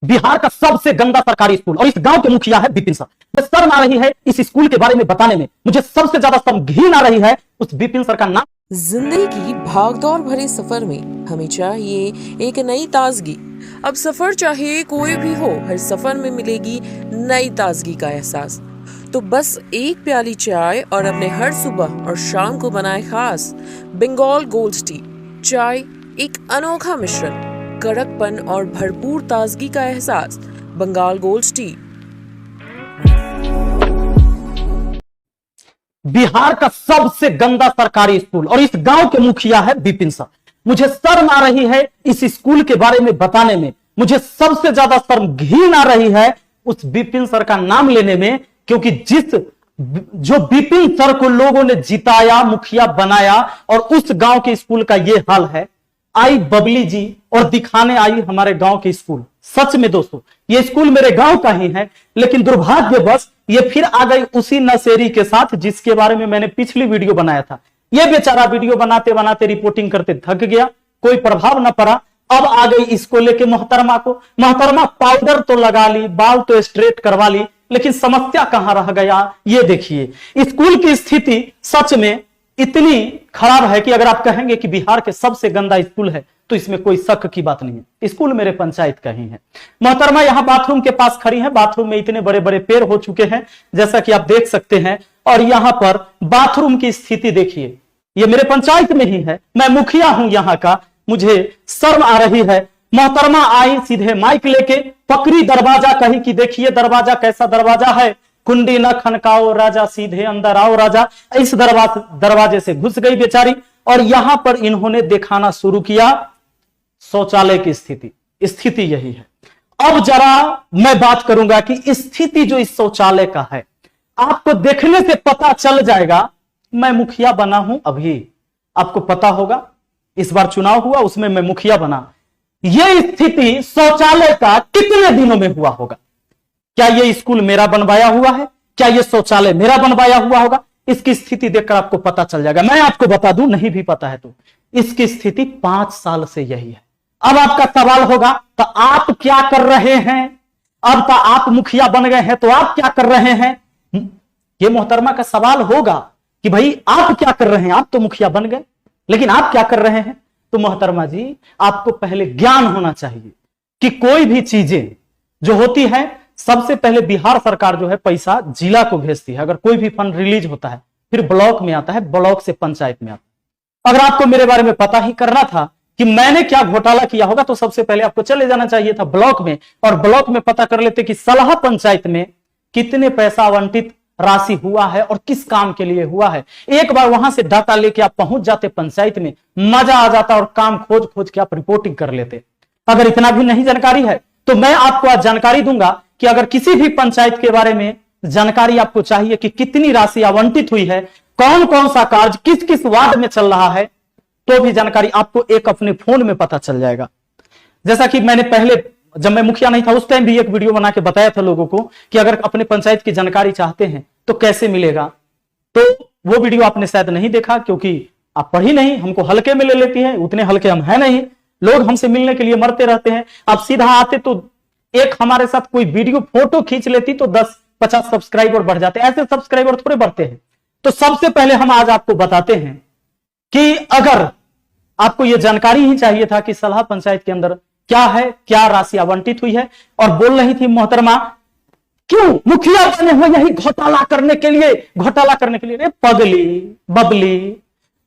बिहार का सबसे गंदा सरकारी स्कूल और इस गांव के मुखिया है विपिन सर। मुझे शर्म आ रही है इस स्कूल के बारे में बताने में, मुझे सबसे ज्यादा शर्म घिन आ रही है उस विपिन सर का नाम। जिंदगी की भागदौड़ भरे सफर में हमें चाहिए एक नई ताजगी। अब सफर चाहे कोई भी हो, हर सफर में मिलेगी नई ताजगी का एहसास। तो बस एक प्याली चाय और अपने हर सुबह और शाम को बनाए खास बंगाल गोल्ड टी। चाय एक अनोखा मिश्रण, कड़कपन और भरपूर ताजगी का एहसास। Bengal gold tea. बिहार का सबसे गंदा सरकारी स्कूल और इस गांव के मुखिया है विपिन सर। मुझे शर्म आ रही है इस स्कूल के बारे में बताने में, मुझे सबसे ज्यादा शर्म घिन आ रही है उस विपिन सर का नाम लेने में, क्योंकि जो विपिन सर को लोगों ने जिताया, मुखिया बनाया और उस गांव के स्कूल का ये हाल है। आई बबली जी और दिखाने आई हमारे गांव के स्कूल। सच में दोस्तों ये स्कूल मेरे गांव का ही है, लेकिन दुर्भाग्यवश ये फिर आ गई उसी नशेरी के साथ जिसके बारे में मैंने पिछली वीडियो बनाया था। ये बेचारा वीडियो बनाते बनाते रिपोर्टिंग करते थक गया, कोई प्रभाव न पड़ा। अब आ गई इसको लेके मोहतरमा को। मोहतरमा पाउडर तो लगा ली, बाल तो स्ट्रेट करवा ली, लेकिन समस्या कहां रह गया ये देखिए। स्कूल की स्थिति सच में इतनी खराब है कि अगर आप कहेंगे कि बिहार के सबसे गंदा स्कूल है तो इसमें कोई शक की बात नहीं है। स्कूल मेरे पंचायत का ही है। मोहतरमा यहां बाथरूम के पास खड़ी है। बाथरूम में इतने बड़े बड़े पेड़ हो चुके हैं जैसा कि आप देख सकते हैं, और यहां पर बाथरूम की स्थिति देखिए। ये मेरे पंचायत में ही है, मैं मुखिया हूं यहां का। मुझे शर्म आ रही है। मोहतरमा आई सीधे माइक लेके, पकड़ी दरवाजा, कही कि देखिए दरवाजा कैसा दरवाजा है, कुंडी न खनकाओ राजा सीधे अंदर आओ राजा। इस दरवाजे से घुस गई बेचारी और यहां पर इन्होंने दिखाना शुरू किया शौचालय की स्थिति यही है। अब जरा मैं बात करूंगा कि स्थिति जो इस शौचालय का है, आपको देखने से पता चल जाएगा। मैं मुखिया बना हूं, अभी आपको पता होगा इस बार चुनाव हुआ उसमें मैं मुखिया बना। यह स्थिति शौचालय का कितने दिनों में हुआ होगा? क्या यह स्कूल मेरा बनवाया हुआ है? क्या यह शौचालय मेरा बनवाया हुआ होगा? इसकी स्थिति देखकर आपको पता चल जाएगा। मैं आपको बता दूं, नहीं भी पता है तो इसकी स्थिति 5 साल से यही है। अब आपका सवाल होगा तो आप क्या कर रहे हैं? अब तो आप मुखिया बन गए हैं तो आप क्या कर रहे हैं? यह मोहतरमा का सवाल होगा कि भाई आप क्या कर रहे हैं? आप तो मुखिया बन गए, लेकिन आप क्या कर रहे हैं? तो मोहतरमा जी आपको पहले ज्ञान होना चाहिए कि कोई भी चीजें जो होती है, सबसे पहले बिहार सरकार जो है पैसा जिला को भेजती है। अगर कोई भी फंड रिलीज होता है फिर ब्लॉक में आता है, ब्लॉक से पंचायत में आता है। अगर आपको मेरे बारे में पता ही करना था कि मैंने क्या घोटाला किया होगा तो सबसे पहले आपको चले जाना चाहिए था ब्लॉक में, और ब्लॉक में पता कर लेते कि सलाह पंचायत में कितने पैसा आवंटित राशि हुआ है और किस काम के लिए हुआ है। एक बार वहां से डाटा लेके आप पहुंच जाते पंचायत में, मजा आ जाता और काम खोज खोज के आप रिपोर्टिंग कर लेते। अगर इतना भी नहीं जानकारी है तो मैं आपको आज जानकारी दूंगा कि अगर किसी भी पंचायत के बारे में जानकारी आपको चाहिए कि कितनी राशि आवंटित हुई है, कौन कौन सा कार्य किस किस वार्ड में चल रहा है, तो भी जानकारी आपको एक अपने फोन में पता चल जाएगा। जैसा कि मैंने पहले जब मैं मुखिया नहीं था उस टाइम भी एक वीडियो बना के बताया था लोगों को कि अगर अपने पंचायत की जानकारी चाहते हैं तो कैसे मिलेगा। तो वो वीडियो आपने शायद नहीं देखा क्योंकि आप पढ़ी नहीं, हमको हल्के में ले लेती है, उतने हल्के हम है नहीं। लोग हमसे मिलने के लिए मरते रहते हैं। आप सीधा आते तो एक हमारे साथ कोई वीडियो फोटो खींच लेती तो 10-50 सब्सक्राइबर बढ़ जाते। ऐसे सब्सक्राइबर थोड़े बढ़ते हैं। तो सबसे पहले हम आज आपको बताते हैं कि अगर आपको यह जानकारी ही चाहिए था कि सलाह पंचायत के अंदर क्या है, क्या राशि आवंटित हुई है। और बोल रही थी मोहतरमा क्यों मुखिया बने हुए यही घोटाला करने के लिए, घोटाला करने के लिए। रे पगली बबली,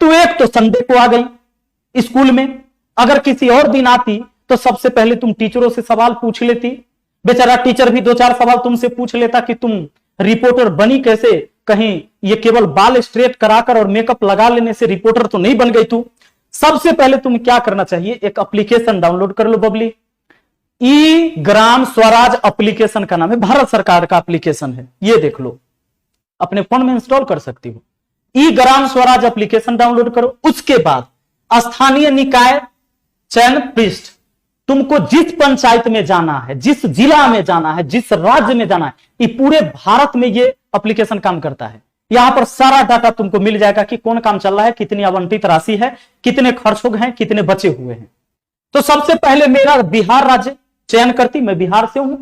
तू एक तो संडे को आ गई स्कूल में, अगर किसी और दिन आती तो सबसे पहले तुम टीचरों से सवाल पूछ लेती। बेचारा टीचर भी 2-4 सवाल तुमसे पूछ लेता कि तुम रिपोर्टर बनी कैसे, कहीं ये केवल बाल स्ट्रेट कराकर और मेकअप लगा लेने से रिपोर्टर तो नहीं बन गई तू। सबसे पहले तुम क्या करना चाहिए, एक एप्लीकेशन डाउनलोड कर लो बबली। ई ग्राम स्वराज एप्लीकेशन का नाम है, भारत सरकार का एप्लीकेशन है, ये देख लो, अपने फोन में इंस्टॉल कर सकती हो। ई ग्राम स्वराज एप्लीकेशन डाउनलोड करो। उसके बाद स्थानीय निकाय चयन पृष्ठ, तुमको जिस पंचायत में जाना है, जिस जिला में जाना है, जिस राज्य में जाना है, ये पूरे भारत में ये एप्लीकेशन काम करता है। यहां पर सारा डाटा तुमको मिल जाएगा कि कौन काम चल रहा है, कितनी आवंटित राशि है, कितने खर्च हो गए हैं, कितने बचे हुए हैं। तो सबसे पहले मेरा बिहार राज्य चयन करती, मैं बिहार से हूं।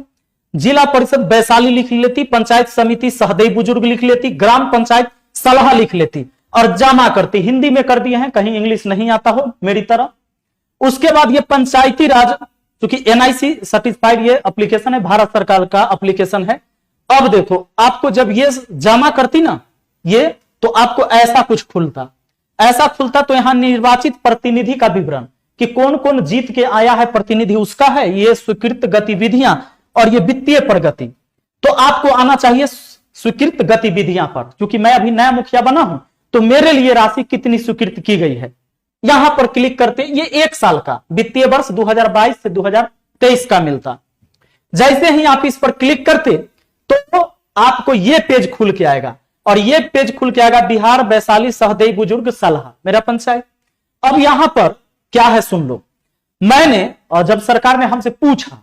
जिला परिषद वैशाली लिख लेती, पंचायत समिति सहदेई बुजुर्ग लिख लेती, ग्राम पंचायत सलाह लिख लेती और जमा करती। हिंदी में कर दिए हैं, कहीं इंग्लिश नहीं आता हो मेरी तरह। उसके बाद ये पंचायती राज, क्योंकि एनआईसी सर्टिफाइड ये एप्लीकेशन है, भारत सरकार का एप्लीकेशन है। अब देखो आपको जब ये जमा करती ना ये, तो आपको ऐसा कुछ खुलता तो यहां निर्वाचित प्रतिनिधि का विवरण कि कौन कौन जीत के आया है प्रतिनिधि उसका है, ये स्वीकृत गतिविधियां और ये वित्तीय प्रगति। तो आपको आना चाहिए स्वीकृत गतिविधियां पर, क्योंकि मैं अभी नया मुखिया बना हूं तो मेरे लिए राशि कितनी स्वीकृत की गई है यहां पर क्लिक करते। ये 1 साल का वित्तीय वर्ष 2022 से 2023 का मिलता। जैसे ही आप इस पर क्लिक करते तो आपको ये पेज खुल के आएगा और ये पेज खुल के आएगा बिहार वैशाली सहदेई बुजुर्ग सलाह, मेरा पंचायत। अब यहां पर क्या है सुन लो। मैंने और जब सरकार ने हमसे पूछा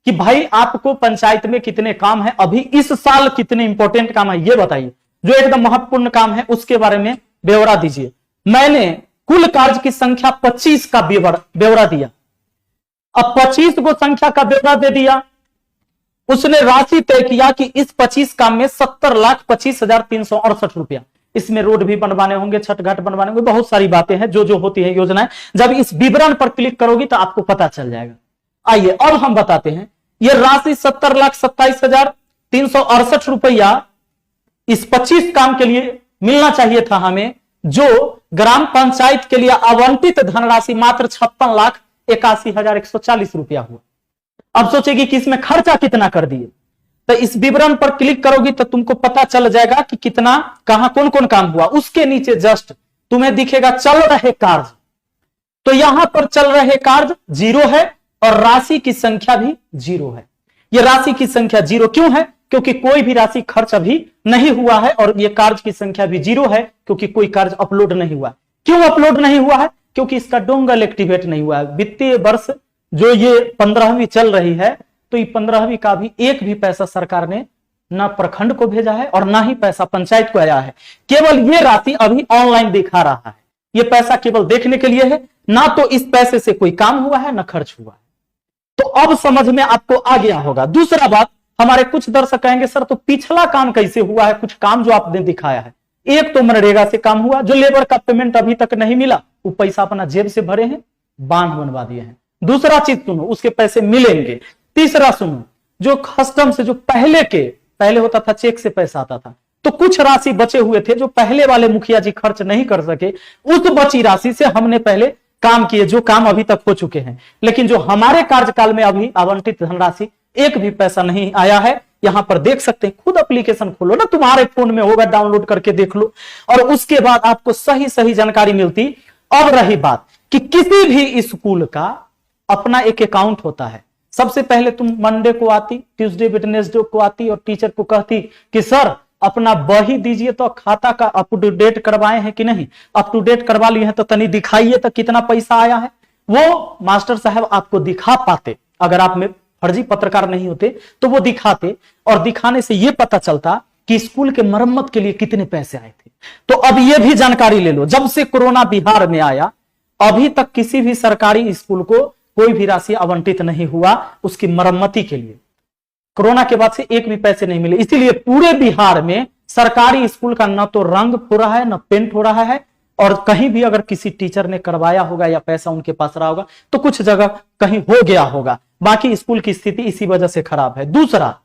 कि भाई आपको पंचायत में कितने काम है, अभी इस साल कितने इंपॉर्टेंट काम है ये बताइए, जो एकदम महत्वपूर्ण काम है उसके बारे में ब्यौरा दीजिए। मैंने कुल कार्य की संख्या 25 का ब्यौरा दिया। अब 25 को संख्या का ब्यौरा दे दिया। उसने राशि तय किया कि इस 25 काम में 70,25,368 रुपया, इसमें रोड भी बनवाने होंगे, छठ घाट बनवाने होंगे, बहुत सारी बातें हैं जो होती है योजनाएं। जब इस विवरण पर क्लिक करोगी तो आपको पता चल जाएगा। आइए अब हम बताते हैं। यह राशि 70,27,368 रुपया इस 25 काम के लिए मिलना चाहिए था हमें, जो ग्राम पंचायत के लिए आवंटित धनराशि मात्र 56,81,140 रुपया हुआ। अब सोचेगी कि इसमें खर्चा कितना कर दिए, तो इस विवरण पर क्लिक करोगी तो तुमको पता चल जाएगा कि कितना कहां कौन कौन काम हुआ। उसके नीचे जस्ट तुम्हें दिखेगा चल रहे कार्य, तो यहां पर चल रहे कार्य 0 है और राशि की संख्या भी 0 है। यह राशि की संख्या 0 क्यों है? क्योंकि कोई भी राशि खर्च अभी नहीं हुआ है और यह कार्य की संख्या भी 0 है क्योंकि कोई कार्य अपलोड नहीं हुआ। क्यों अपलोड नहीं हुआ है? क्योंकि इसका डोंगल एक्टिवेट नहीं हुआ है। वित्तीय वर्ष जो ये 15वीं चल रही है, तो ये 15वीं का भी एक भी पैसा सरकार ने ना प्रखंड को भेजा है और ना ही पैसा पंचायत को आया है। केवल ये राशि अभी ऑनलाइन दिखा रहा है। ये पैसा केवल देखने के लिए है, ना तो इस पैसे से कोई काम हुआ है ना खर्च हुआ है। तो अब समझ में आपको आ गया होगा। दूसरा बात, हमारे कुछ दर्शक कहेंगे सर तो पिछला काम कैसे हुआ है, कुछ काम जो आपने दिखाया है। एक तो मनरेगा से काम हुआ, जो लेबर का पेमेंट अभी तक नहीं मिला वो पैसा अपना जेब से भरे हैं, बांध बनवा दिए हैं। दूसरा चीज सुनो, उसके पैसे मिलेंगे। तीसरा सुनो, जो कस्टम से जो पहले होता था चेक से पैसा आता था, तो कुछ राशि बचे हुए थे जो पहले वाले मुखिया जी खर्च नहीं कर सके, उस बची राशि से हमने पहले काम किए, जो काम अभी तक हो चुके हैं। लेकिन जो हमारे कार्यकाल में अभी आवंटित धनराशि एक भी पैसा नहीं आया है। यहां पर देख सकते हैं, खुद एप्लीकेशन खोलो ना, तुम्हारे फोन में होगा, डाउनलोड करके देख लो और उसके बाद आपको सही सही जानकारी मिलती। अब रही बात कि किसी भी स्कूल का अपना एक अकाउंट होता है। सबसे पहले तुम मंडे को आती, ट्यूसडे वेडनेसडे को आती और टीचर को कहती कि सर अपना बही दीजिए, तो खाता का अप टू डेट करवाए हैं कि नहीं, अप टू डेट करवा लिए हैं तो तनी दिखाइए तो कितना पैसा आया है। वो मास्टर साहब आपको दिखा पाते, अगर आप में फर्जी पत्रकार नहीं होते तो वो दिखाते और दिखाने से ये पता चलता कि स्कूल के मरम्मत के लिए कितने पैसे आए थे। तो अब ये भी जानकारी ले लो, जब से कोरोना बिहार में आया अभी तक किसी भी सरकारी स्कूल को कोई भी राशि आवंटित नहीं हुआ उसकी मरम्मती के लिए। कोरोना के बाद से एक भी पैसे नहीं मिले, इसीलिए पूरे बिहार में सरकारी स्कूल का न तो रंग हो रहा है न पेंट हो रहा है। और कहीं भी अगर किसी टीचर ने करवाया होगा या पैसा उनके पास रहा होगा तो कुछ जगह कहीं हो गया होगा, बाकी स्कूल की स्थिति इसी वजह से खराब है। दूसरा,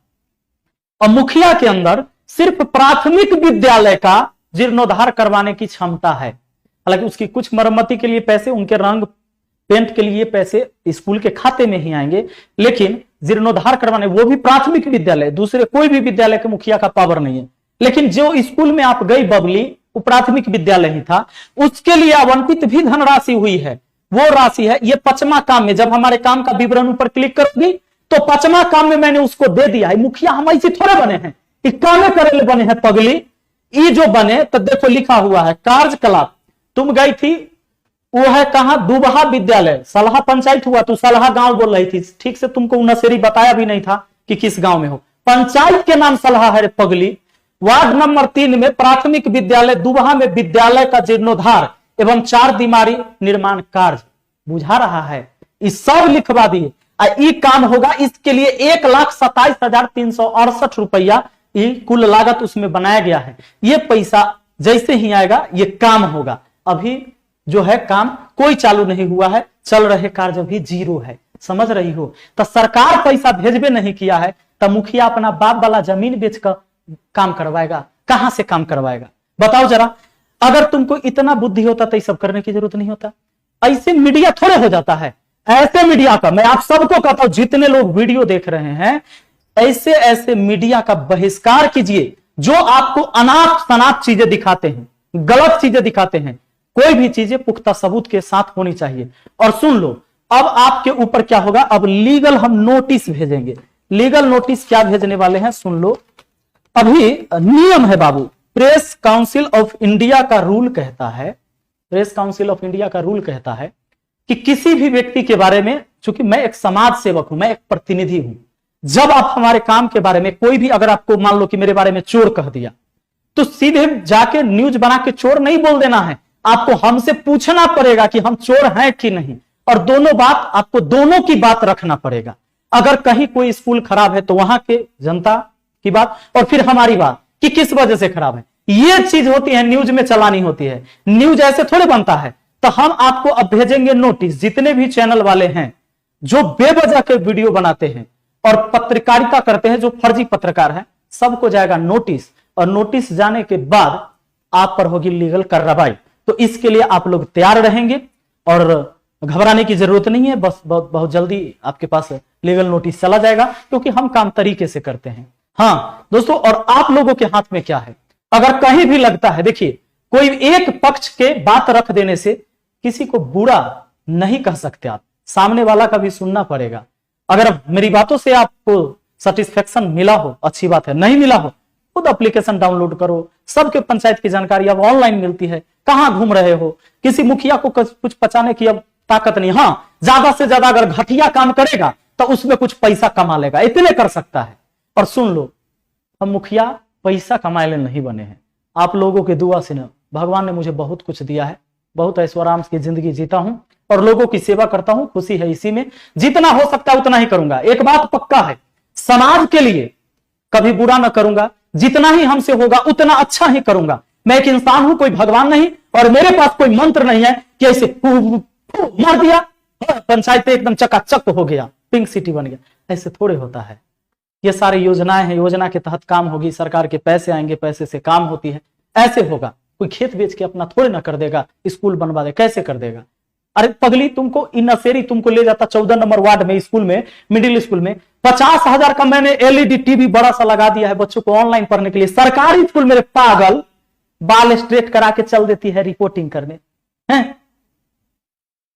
अब मुखिया के अंदर सिर्फ प्राथमिक विद्यालय का जीर्णोद्धार करवाने की क्षमता है। हालांकि उसकी कुछ मरम्मती के लिए पैसे, उनके रंग पेंट के लिए पैसे स्कूल के खाते में ही आएंगे, लेकिन जीर्णोद्धार करवाने वो भी प्राथमिक विद्यालय, दूसरे कोई भी विद्यालय के मुखिया का पावर नहीं है। लेकिन जो स्कूल में आप गई बबली, वो प्राथमिक विद्यालय ही था, उसके लिए आवंटित भी धनराशि हुई है। वो राशि है, ये 5वां काम में, जब हमारे काम का विवरण ऊपर क्लिक करोगी तो 5वां काम में मैंने उसको दे दिया है। मुखिया हम ऐसे थोड़े बने हैं, कामे करे बने हैं पगली। ये जो बने तो देखो लिखा हुआ है कार्यकलाप। तुम गई थी, वो है कहां, दुबहा विद्यालय, सलाहा पंचायत हुआ, तू सलाहा गांव बोल रही थी, ठीक से तुमको नसेरी बताया भी नहीं था कि किस गांव में हो। पंचायत के नाम सलाहा है रे पगली। वार्ड नंबर 3 में प्राथमिक विद्यालय दुबहा में विद्यालय का जीर्णोद्धार एवं 4 दीवारी निर्माण कार्य बुझा रहा है, इस सब लिखवा दिए। ये काम होगा, इसके लिए 1,27,368 रुपया ये कुल लागत उसमें बनाया गया है। ये पैसा जैसे ही आएगा ये काम होगा। अभी जो है काम कोई चालू नहीं हुआ है, चल रहे कार्य भी जीरो है, समझ रही हो। तो सरकार पैसा भेजबे नहीं किया है तो मुखिया अपना बाप वाला जमीन बेचकर काम करवाएगा, कहां से काम करवाएगा बताओ जरा। अगर तुमको इतना बुद्धि होता तो ये सब करने की जरूरत नहीं होता। ऐसे मीडिया थोड़े हो जाता है। ऐसे मीडिया का मैं आप सबको कहता हूं, जितने लोग वीडियो देख रहे हैं, ऐसे ऐसे मीडिया का बहिष्कार कीजिए जो आपको अनाप शनाप चीजें दिखाते हैं, गलत चीजें दिखाते हैं। कोई भी चीजें पुख्ता सबूत के साथ होनी चाहिए। और सुन लो, अब आपके ऊपर क्या होगा, अब लीगल हम नोटिस भेजेंगे। लीगल नोटिस क्या भेजने वाले हैं सुन लो। अभी नियम है बाबू, प्रेस काउंसिल ऑफ इंडिया का रूल कहता है, प्रेस काउंसिल ऑफ इंडिया का रूल कहता है कि किसी भी व्यक्ति के बारे में, चूंकि मैं एक समाज सेवक हूं, मैं एक प्रतिनिधि हूं, जब आप हमारे काम के बारे में कोई भी, अगर आपको मान लो कि मेरे बारे में चोर कह दिया, तो सीधे जाके न्यूज बना के चोर नहीं बोल देना है, आपको हमसे पूछना पड़ेगा कि हम चोर हैं कि नहीं। और दोनों बात, आपको दोनों की बात रखना पड़ेगा। अगर कहीं कोई स्कूल खराब है तो वहां के जनता की बात, और फिर हमारी बात कि किस वजह से खराब है। ये चीज होती है, न्यूज में चलानी होती है। न्यूज ऐसे थोड़े बनता है। तो हम आपको अब भेजेंगे नोटिस, जितने भी चैनल वाले हैं जो बेवजह के वीडियो बनाते हैं और पत्रकारिता करते हैं, जो फर्जी पत्रकार हैं, सबको जाएगा नोटिस। और नोटिस जाने के बाद आप पर होगी लीगल कार्रवाई। तो इसके लिए आप लोग तैयार रहेंगे और घबराने की जरूरत नहीं है। बस बहुत जल्दी आपके पास लीगल नोटिस चला जाएगा, क्योंकि हम काम तरीके से करते हैं। हाँ दोस्तों, और आप लोगों के हाथ में क्या है, अगर कहीं भी लगता है, देखिए कोई एक पक्ष के बात रख देने से किसी को बुरा नहीं कह सकते आप, सामने वाला का भी सुनना पड़ेगा। अगर मेरी बातों से आपको सेटिस्फेक्शन मिला हो, अच्छी बात है, नहीं मिला हो, खुद एप्लीकेशन डाउनलोड करो। सबके पंचायत की जानकारी अब ऑनलाइन मिलती है। कहां घूम रहे हो, किसी मुखिया को कुछ पचाने की अब ताकत नहीं। हाँ, ज्यादा से ज्यादा अगर घटिया काम करेगा तो उसमें कुछ पैसा कमा लेगा, इतने कर सकता है। और सुन लो, हम मुखिया पैसा कमाए नहीं बने हैं, आप लोगों के दुआ से न, भगवान ने मुझे बहुत कुछ दिया है, बहुत ऐश्वर्याम की जिंदगी जीता हूं और लोगों की सेवा करता हूं, खुशी है इसी में। जितना हो सकता है उतना ही करूंगा। एक बात पक्का है, समाज के लिए कभी बुरा ना करूंगा, जितना ही हमसे होगा उतना अच्छा ही करूंगा। मैं एक इंसान हूं, कोई भगवान नहीं, और मेरे पास कोई मंत्र नहीं है कि ऐसे मार दिया पंचायत एकदम चकाचक हो गया, पिंक सिटी बन गया। ऐसे थोड़े होता है। ये सारी योजनाएं हैं, योजना के तहत काम होगी, सरकार के पैसे आएंगे, पैसे से काम होती है। ऐसे होगा, कोई खेत बेच के अपना थोड़े ना कर देगा, स्कूल बनवा दे, कैसे कर देगा। अरे पगली, तुमको इनसेरी तुमको ले जाता 14 नंबर वार्ड में, स्कूल में, मिडिल स्कूल में 50,000 का मैंने एलईडी टीवी बड़ा सा लगा दिया है बच्चों को ऑनलाइन पढ़ने के लिए। सरकारी स्कूल मेरे पागल बाल स्ट्रेट करा के चल देती है रिपोर्टिंग करने हैं।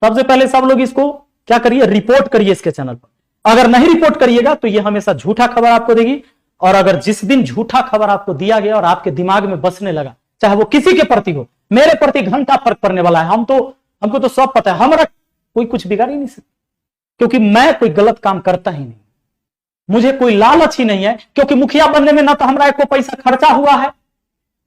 सबसे पहले सब लोग इसको क्या करिए, रिपोर्ट करिए इसके चैनल पर। अगर नहीं रिपोर्ट करिएगा तो ये हमेशा झूठा खबर आपको देगी। और अगर जिस दिन झूठा खबर आपको दिया गया और आपके दिमाग में बसने लगा, चाहे वो किसी के प्रति हो, मेरे प्रति घंटा फर्क पड़ने वाला है। हमको तो सब पता है, हमारा कोई कुछ बिगाड़ ही नहीं सकता, क्योंकि मैं कोई गलत काम करता ही नहीं। मुझे कोई लालच ही नहीं है, क्योंकि मुखिया बनने में ना तो हमारा को पैसा खर्चा हुआ है,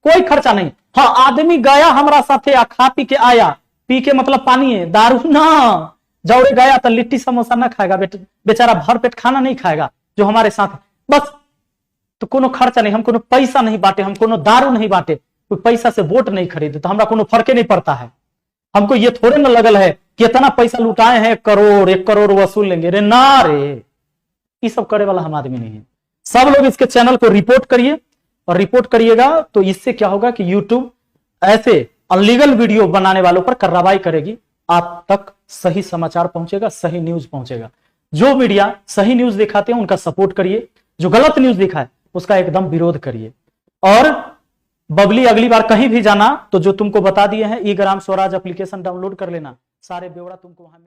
कोई खर्चा नहीं। हाँ, आदमी गया हमारा साथे, खा पी के आया, पी के मतलब पानी है, दारू ना, जौरे गया तो लिट्टी समोसा ना खाएगा, बेचारा भर पेट खाना नहीं खाएगा जो हमारे साथ है। बस, तो कोनो खर्चा नहीं, हम कोनो पैसा नहीं बांटे, हम कोनो दारू नहीं बांटे, कोई पैसा से वोट नहीं खरीदे, तो हमारा कोनो फर्क नहीं पड़ता है। हमको ये थोड़े ना लगल है कि इतना पैसा लुटाए हैं, 1 करोड़ वसूल लेंगे। रे ना रे, ये सब करे वाला हम आदमी नहीं है। सब लोग इसके चैनल को रिपोर्ट करिए, और रिपोर्ट करिएगा तो इससे क्या होगा कि यूट्यूब ऐसे अनलीगल वीडियो बनाने वालों पर कार्रवाई करेगी। आप तक सही समाचार पहुंचेगा, सही न्यूज पहुंचेगा। जो मीडिया सही न्यूज दिखाते हैं उनका सपोर्ट करिए, जो गलत न्यूज दिखाए उसका एकदम विरोध करिए। और बबली, अगली बार कहीं भी जाना तो जो तुमको बता दिए हैं, ई ग्राम स्वराज एप्लीकेशन डाउनलोड कर लेना, सारे ब्यौरा तुमको वहां